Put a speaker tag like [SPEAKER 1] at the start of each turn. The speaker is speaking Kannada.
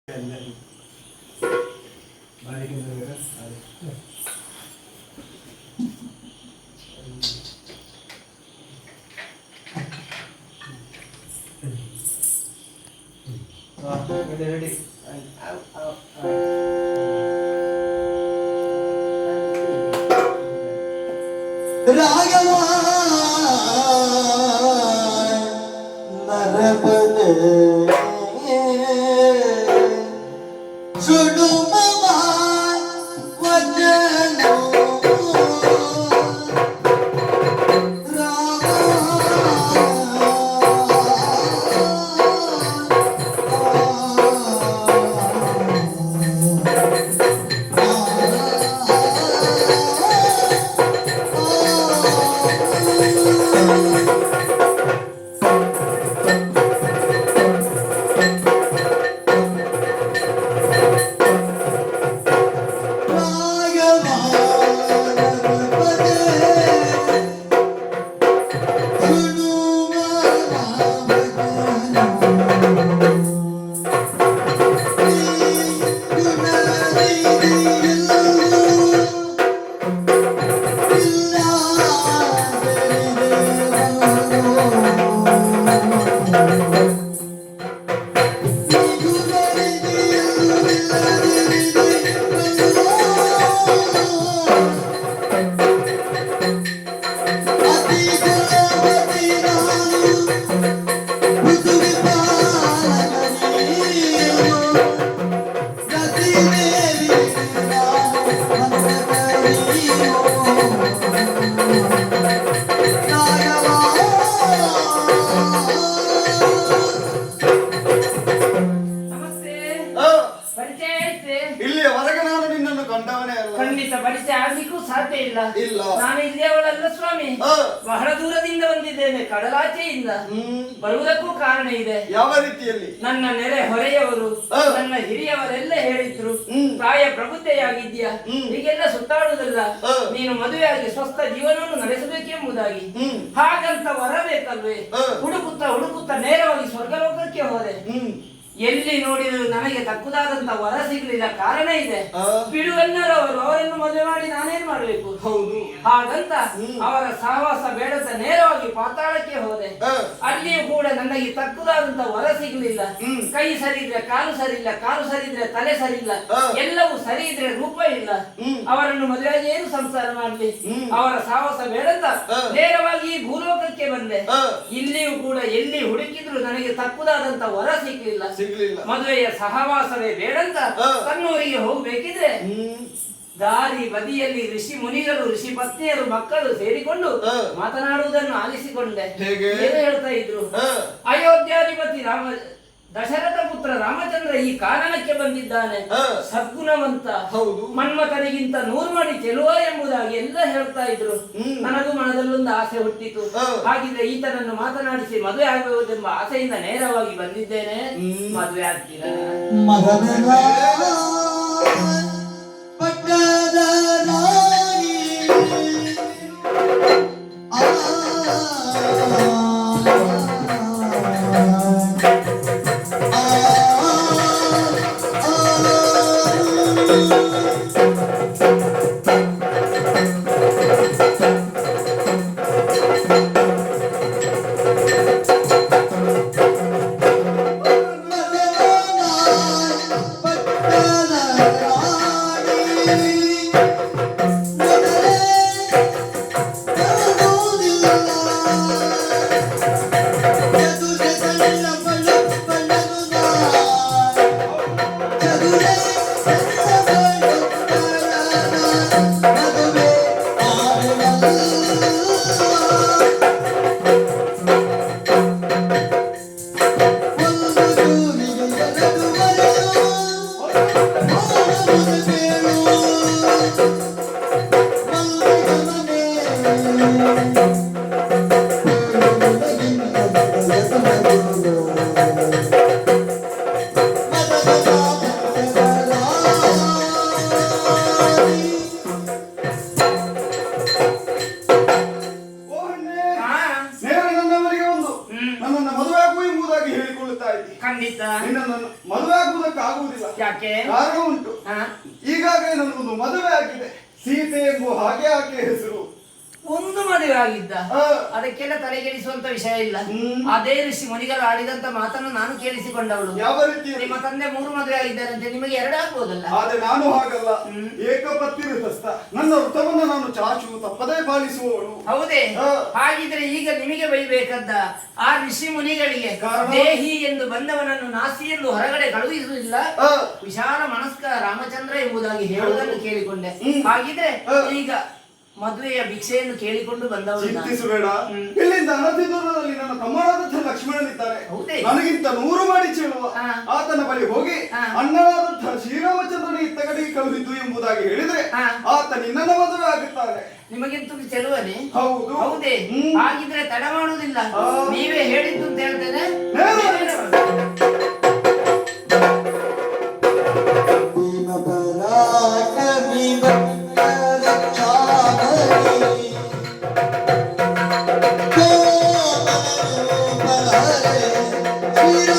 [SPEAKER 1] ready. ರಾಘವ ನರಬನೆ ಸುಡು ಮಮ ವಚನ
[SPEAKER 2] ಖಂಡಿತ ಪರಿಚಯ ಆಗ್ಲಿಕ್ಕೂ ಸಾಧ್ಯ ಇಲ್ಲ. ನಾನು ಇಲ್ಲಿಯವಳಲ್ಲ ಸ್ವಾಮಿ, ಬಹಳ ದೂರದಿಂದ ಬಂದಿದ್ದೇನೆ, ಕಡಲಾಚೆಯಿಂದ. ಬರುವುದಕ್ಕೂ ಕಾರಣ ಇದೆ.
[SPEAKER 1] ಯಾವ ರೀತಿಯಲ್ಲಿ?
[SPEAKER 2] ನನ್ನ ನೆರೆ ಹೊರೆಯವರು, ನನ್ನ ಹಿರಿಯವರೆಲ್ಲ ಹೇಳಿದ್ರು, ಪ್ರಾಯ ಪ್ರಬುದ್ಧೆಯಾಗಿದ್ಯಾ, ಹೀಗೆಲ್ಲ ಸುತ್ತಾಡುವುದಲ್ಲ, ನೀನು ಮದುವೆಯಾಗಿ ಸ್ವಸ್ಥ ಜೀವನವನ್ನು ನಡೆಸಬೇಕೆಂಬುದಾಗಿ. ಹಾಗಂತ ವರಬೇಕಲ್ವೇ? ಹುಡುಕುತ್ತಾ ನೇರವಾಗಿ ಸ್ವರ್ಗಲೋಕಕ್ಕೆ ಹೋದೆ. ಎಲ್ಲಿ ನೋಡಿದ್ರು ನನಗೆ ತಕ್ಕುದಾದಂತ ವರ ಸಿಗ್ಲಿಲ್ಲ. ಕಾರಣ ಇದೆ, ಬಿಡುವನ್ನರವರು, ಅವರನ್ನು ಮದುವೆ ಮಾಡಿ ನಾನೇನ್ ಮಾಡ್ಬೇಕು?
[SPEAKER 1] ಹೌದು.
[SPEAKER 2] ಹಾಗಂತ ಅವರ ಸಹವಾಸ ಬೇಡದ ನೇರವಾಗಿ ಪಾತಾಳಕ್ಕೆ ಹೋದೆ. ಅಲ್ಲಿಯೂ ಕೂಡ ನನಗೆ ತಕ್ಕುದಾದಂತ ವರ ಸಿಗ್ಲಿಲ್ಲ. ಕೈ ಸರಿ ಇದ್ರೆ ಕಾಲು ಸರಿ ಇಲ್ಲ, ಕಾಲು ಸರಿ ಇದ್ರೆ ತಲೆ ಸರಿ ಇಲ್ಲ, ಎಲ್ಲವೂ ಸರಿ ಇದ್ರೆ ರೂಪ ಇಲ್ಲ. ಅವರನ್ನು ಮದುವೆಯಾಗಿ ಏನು ಸಂಸಾರ ಮಾಡ್ಲಿ? ಅವರ ಸಹವಾಸ ಬೇಡಂತ ನೇರವಾಗಿ ಭೂಲೋಕಕ್ಕೆ ಬಂದೆ. ಇಲ್ಲಿಯೂ ಕೂಡ ಎಲ್ಲಿ ಹುಡುಕಿದ್ರು ನನಗೆ ತಕ್ಕುದಾದಂತ ವರ ಸಿಗ್ಲಿಲ್ಲ. ಮದುವೆಯ ಸಹವಾಸವೇ ಬೇಡಂತ ತನ್ನೂರಿಗೆ ಹೋಗ್ಬೇಕಿದ್ರೆ ದಾರಿ ಬದಿಯಲ್ಲಿ ಋಷಿ ಮುನಿಗಳು, ಋಷಿ ಪತ್ನಿಯರು, ಮಕ್ಕಳು ಸೇರಿಕೊಂಡು ಮಾತನಾಡುವುದನ್ನು ಆಲಿಸಿಕೊಂಡೆ. ಏನು ಹೇಳ್ತಾ ಇದ್ರು? ಅಯೋಧ್ಯಾಧಿಪತಿ ದಶರಥ ಪುತ್ರ ರಾಮಚಂದ್ರ ಈ ಕಾರಣಕ್ಕೆ ಬಂದಿದ್ದಾನೆ, ಸದ್ಗುಣವಂತ, ಮನ್ಮಥನಿಗಿಂತ 100 ಮಡಿ ಚೆಲುವ ಎಂಬುದಾಗಿ ಎಲ್ಲ ಹೇಳ್ತಾ ಇದ್ರು. ನನಗೂ ಮನದಲ್ಲೊಂದು ಆಸೆ ಹುಟ್ಟಿತು. ಹಾಗಿದ್ರೆ ಈತನನ್ನು ಮಾತನಾಡಿಸಿ ಮದುವೆ ಆಗಬಹುದೆಂಬ ಆಸೆಯಿಂದ ನೇರವಾಗಿ ಬಂದಿದ್ದೇನೆ. ಮದುವೆ ಆಗ್ತೀರಾ?
[SPEAKER 1] Ah
[SPEAKER 2] ನಿಮಿತ್ತ
[SPEAKER 1] ನಿನ್ನನ್ನು ಮದುವೆ ಆಗುವುದಕ್ಕೆ ಆಗುವುದಿಲ್ಲ.
[SPEAKER 2] ಯಾಕೆ?
[SPEAKER 1] ಕಾರಣ ಉಂಟು.
[SPEAKER 2] ಹಾ?
[SPEAKER 1] ಈಗಾಗಲೇ ನನಗೊಂದು ಮದುವೆ ಆಗಿದೆ. ಸೀತೆ ಎಂಬ ಹಾಗೆ ಆಕೆ ಹೆಸರು.
[SPEAKER 2] ಒಂದು ಮದುವೆ ಆಗಿದ್ದ,
[SPEAKER 1] ಆ,
[SPEAKER 2] ಅದಕ್ಕೆಲ್ಲ ತಲೆಗೆಡಿಸುವಂತ ವಿಷಯ ಇಲ್ಲ.
[SPEAKER 1] ಹ್ಮ್.
[SPEAKER 2] ಅದೇ ಋಷಿ ಮುನಿಗಳು ಆಡಿದಂತ ಮಾತನ್ನು ನಾನು ಕೇಳಿಸಿಕೊಂಡವಳು.
[SPEAKER 1] ಯಾವ ರೀತಿಯಲ್ಲಿ?
[SPEAKER 2] ನಿಮ್ಮ ತಂದೆ 3 ಮದುವೆ ಆಗಿದ್ದಾರಂತೆ, ನಿಮಗೆ 2 ಆಗ್ಬೋದಲ್ಲ?
[SPEAKER 1] ಆದ್ರೆ ನಾನು ಹಾಗಲ್ಲ. ಏಕಪತ್ನಿ ವ್ರತಸ್ಥ. ನನ್ನ ವ್ರತವನ್ನು ನಾನು ಚಾಚು ತಪ್ಪದೇ ಪಾಲಿಸುವವಳು.
[SPEAKER 2] ಹೌದೇ?
[SPEAKER 1] ಆ.
[SPEAKER 2] ಹಾಗಿದ್ರೆ ಈಗ ನಿಮಗೆ ಬೈಬೇಕದ್ದ ಆ ಋಷಿ ಮುನಿಗಳಿಗೆ
[SPEAKER 1] ಕಾರಣ?
[SPEAKER 2] ದೇಹಿ ಎಂದು ಬಂದವನನ್ನು ನಾಸಿ ಎಂದು ಹೊರಗಡೆ ಕಳುಹಿಸುವುದಿಲ್ಲ,
[SPEAKER 1] ಆ,
[SPEAKER 2] ವಿಶಾಲ ಮನಸ್ಕ ರಾಮಚಂದ್ರ ಎಂಬುದಾಗಿ ಹೇಳುವುದನ್ನು ಕೇಳಿಕೊಂಡೆ.
[SPEAKER 1] ಹ್ಮ್.
[SPEAKER 2] ಹಾಗಿದ್ರೆ
[SPEAKER 1] ಆ.
[SPEAKER 2] ಈಗ ಮದುವೆಯ ಭಿಕ್ಷೆಯನ್ನು ಕೇಳಿಕೊಂಡು ಬಂದವಳು ನಾನು.
[SPEAKER 1] ಚಿಂತಿಸಬೇಡ. ಇಲ್ಲಿಂದ ಅನತಿ ದೂರದಲ್ಲಿ ನನ್ನ ತಮ್ಮನಾದಂತಹ ಲಕ್ಷ್ಮಣನಿದ್ದಾರೆ.
[SPEAKER 2] ಹೌದೇ?
[SPEAKER 1] ನನಗಿಂತ 100 ಮಾಡಿ ಚೆಲುವ.
[SPEAKER 2] ಆ.
[SPEAKER 1] ಆತನ ಬಳಿ ಹೋಗಿ
[SPEAKER 2] ಆ.
[SPEAKER 1] ಅಣ್ಣನಾದಂತಹ ಶ್ರೀರಾಮಚಂದ್ರನ ಇತ್ತ ಕಡೆಗೆ ಕಳುಹಿದ್ದು ಎಂಬುದಾಗಿ ಹೇಳಿದ್ರೆ
[SPEAKER 2] ಆ.
[SPEAKER 1] ಆತ ನಿನ್ನನ್ನು ಮದುವೆ ಆಗುತ್ತಾನೆ.
[SPEAKER 2] ನಿಮಗಿಂತೂ ಚೆಲುವನೆ?
[SPEAKER 1] ಹೌದು.
[SPEAKER 2] ಹೌದೇ?
[SPEAKER 1] ಹ್ಮ್.
[SPEAKER 2] ಹಾಗಿದ್ರೆ ತಡ ಮಾಡುವುದಿಲ್ಲ,
[SPEAKER 1] ಆ.
[SPEAKER 2] ನೀವೇ ಹೇಳಿದ್ದು ಅಂತ ಹೇಳ್ತೇನೆ.
[SPEAKER 3] ಶ್ರೀರಾಮ